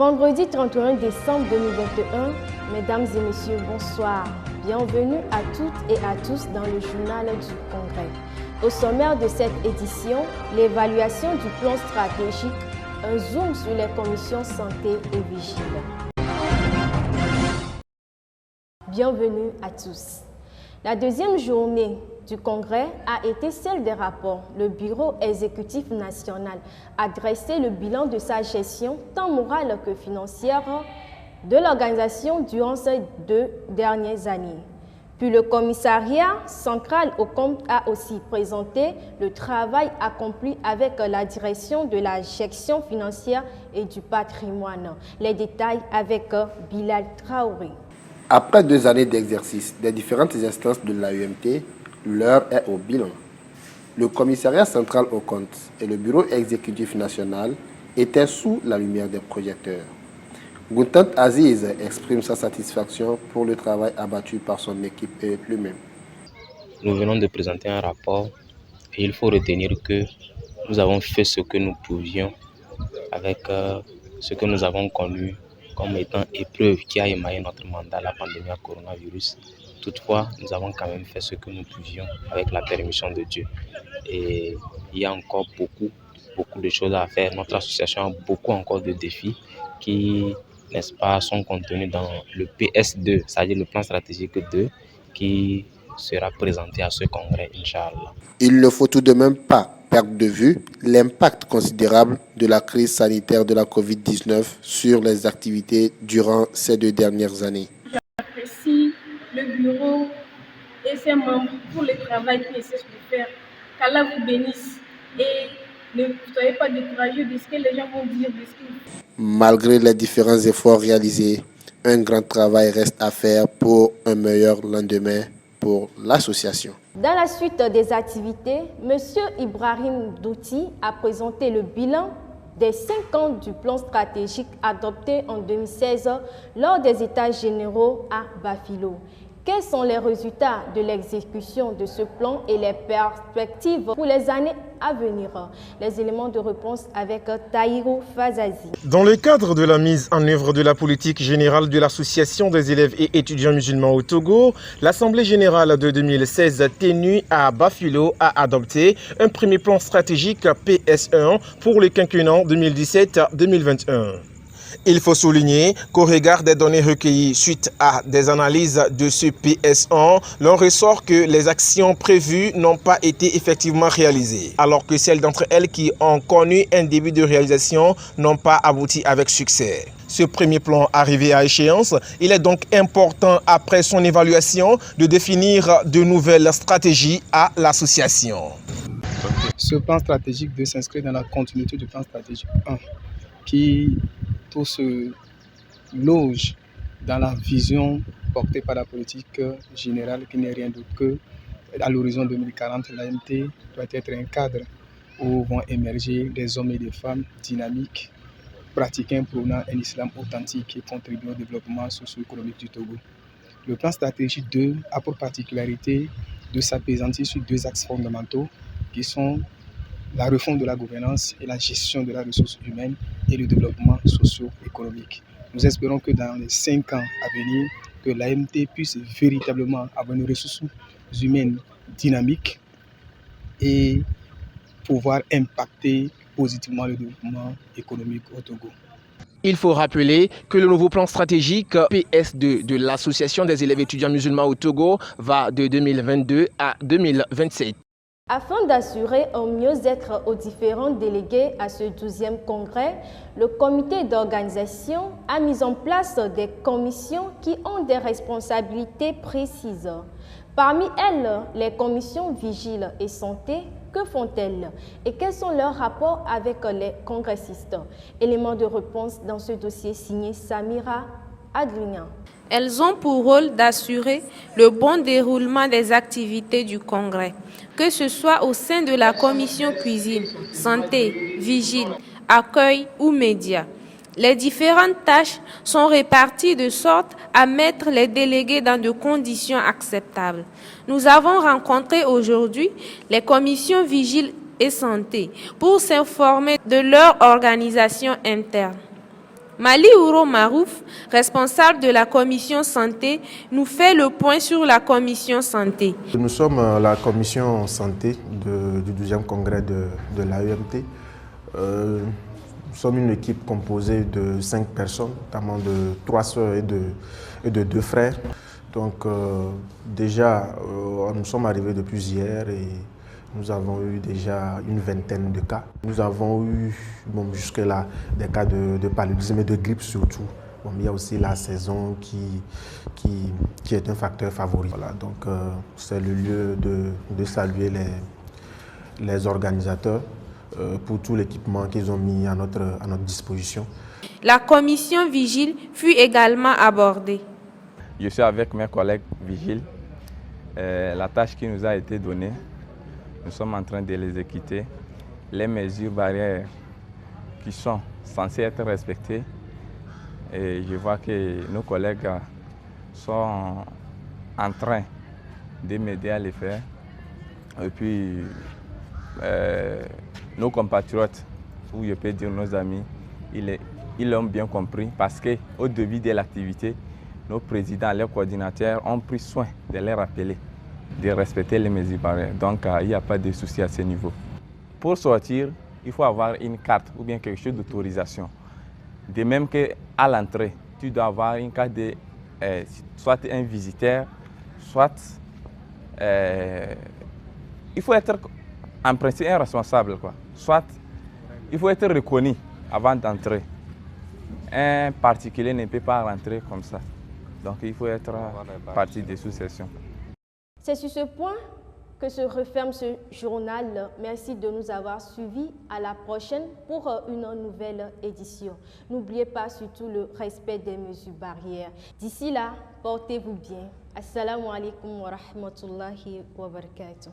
Vendredi 31 décembre 2021, mesdames et messieurs, bonsoir. Bienvenue à toutes et à tous dans le journal du Congrès. Au sommaire de cette édition, l'évaluation du plan stratégique, un zoom sur les commissions santé et vigile. Bienvenue à tous. La deuxième journée du Congrès a été celle des rapports. Le Bureau exécutif national a dressé le bilan de sa gestion, tant morale que financière, de l'organisation durant ces 2 dernières années. Puis le commissariat central au compte a aussi présenté le travail accompli avec la direction de la gestion financière et du patrimoine. Les détails avec Bilal Traoré. Après 2 années d'exercice des différentes instances de l'AEMT, l'heure est au bilan. Le commissariat central au compte et le bureau exécutif national étaient sous la lumière des projecteurs. Goutant Aziz exprime sa satisfaction pour le travail abattu par son équipe et lui-même. Nous venons de présenter un rapport et il faut retenir que nous avons fait ce que nous pouvions avec ce que nous avons connu comme étant épreuve qui a émaillé notre mandat, la pandémie à coronavirus. Toutefois, nous avons quand même fait ce que nous pouvions avec la permission de Dieu. Et il y a encore beaucoup de choses à faire. Notre association a beaucoup encore de défis qui, n'est-ce pas, sont contenus dans le PS2, c'est-à-dire le plan stratégique 2, qui sera présenté à ce congrès, Inch'Allah. Il ne faut tout de même pas perdre de vue l'impact considérable de la crise sanitaire de la COVID-19 sur les activités durant ces 2 dernières années. J'apprécie le bureau et ses membres pour le travail qu'ils essaient de faire. Qu'Allah vous bénisse et ne soyez pas découragés de ce que les gens vont dire, de ce qu'ils... Malgré les différents efforts réalisés, un grand travail reste à faire pour un meilleur lendemain pour l'association. Dans la suite des activités, M. Ibrahim Douti a présenté le bilan des 5 ans du plan stratégique adopté en 2016 lors des États généraux à Bafilo. Quels sont les résultats de l'exécution de ce plan et les perspectives pour les années à venir? Les éléments de réponse avec Taïro Fazazi. Dans le cadre de la mise en œuvre de la politique générale de l'Association des élèves et étudiants musulmans au Togo, l'Assemblée générale de 2016 tenue à Bafilo a adopté un premier plan stratégique PS1 pour le quinquennat 2017-2021. Il faut souligner qu'au regard des données recueillies suite à des analyses de ce PS1, l'on ressort que les actions prévues n'ont pas été effectivement réalisées, alors que celles d'entre elles qui ont connu un début de réalisation n'ont pas abouti avec succès. Ce premier plan arrivé à échéance, il est donc important, après son évaluation, de définir de nouvelles stratégies à l'association. Ce plan stratégique 2 s'inscrit dans la continuité du plan stratégique 1, qui tout se loge dans la vision portée par la politique générale qui n'est rien d'autre que, à l'horizon 2040, l'AMT doit être un cadre où vont émerger des hommes et des femmes dynamiques, pratiquant, prônant un islam authentique et contribuant au développement socio-économique du Togo. Le plan stratégique 2 a pour particularité de s'apaisantir sur 2 axes fondamentaux qui sont la refonte de la gouvernance et la gestion de la ressource humaine et le développement socio-économique. Nous espérons que dans les 5 ans à venir, que l'AMT puisse véritablement avoir une ressource humaine dynamique et pouvoir impacter positivement le développement économique au Togo. Il faut rappeler que le nouveau plan stratégique PS2 de l'Association des élèves étudiants musulmans au Togo va de 2022 à 2027. Afin d'assurer un mieux-être aux différents délégués à ce 12e congrès, le comité d'organisation a mis en place des commissions qui ont des responsabilités précises. Parmi elles, les commissions vigiles et santé, que font-elles et quels sont leurs rapports avec les congressistes? Élément de réponse dans ce dossier signé Samira Adrien. Elles ont pour rôle d'assurer le bon déroulement des activités du Congrès, que ce soit au sein de la commission cuisine, santé, vigile, accueil ou médias. Les différentes tâches sont réparties de sorte à mettre les délégués dans de conditions acceptables. Nous avons rencontré aujourd'hui les commissions vigile et santé pour s'informer de leur organisation interne. Mali Ouro Marouf, responsable de la commission santé, nous fait le point sur la commission santé. Nous sommes la commission santé du 12e congrès de l'AEMT. Nous sommes une équipe composée de 5 personnes, notamment de 3 sœurs et de 2 frères. Donc déjà, nous sommes arrivés depuis hier et nous avons eu déjà une vingtaine de cas. Nous avons eu jusque-là des cas de paludisme et de grippe surtout. Il y a aussi la saison qui est un facteur favori. Voilà, donc c'est le lieu de saluer les organisateurs pour tout l'équipement qu'ils ont mis à notre disposition. La commission vigile fut également abordée. Je suis avec mes collègues vigiles. La tâche qui nous a été donnée, nous sommes en train de l'exécuter. Les mesures barrières qui sont censées être respectées. Et je vois que nos collègues sont en train de m'aider à les faire. Et puis, nos compatriotes, ou je peux dire nos amis, ils l'ont bien compris parce qu'au début de l'activité, nos présidents, les coordinateurs ont pris soin de les rappeler, de respecter les mesures barrières. Donc, il n'y a pas de souci à ce niveau. Pour sortir, il faut avoir une carte ou bien quelque chose d'autorisation. De même qu'à l'entrée, tu dois avoir une carte de soit un visiteur, soit il faut être en principe un responsable, quoi. Soit il faut être reconnu avant d'entrer. Un particulier ne peut pas rentrer comme ça. Donc il faut être partie des sous-sections. C'est sur ce point que se referme ce journal. Merci de nous avoir suivis. À la prochaine pour une nouvelle édition. N'oubliez pas surtout le respect des mesures barrières. D'ici là, portez-vous bien. Assalamu alaikum wa rahmatullahi wa barakatuh.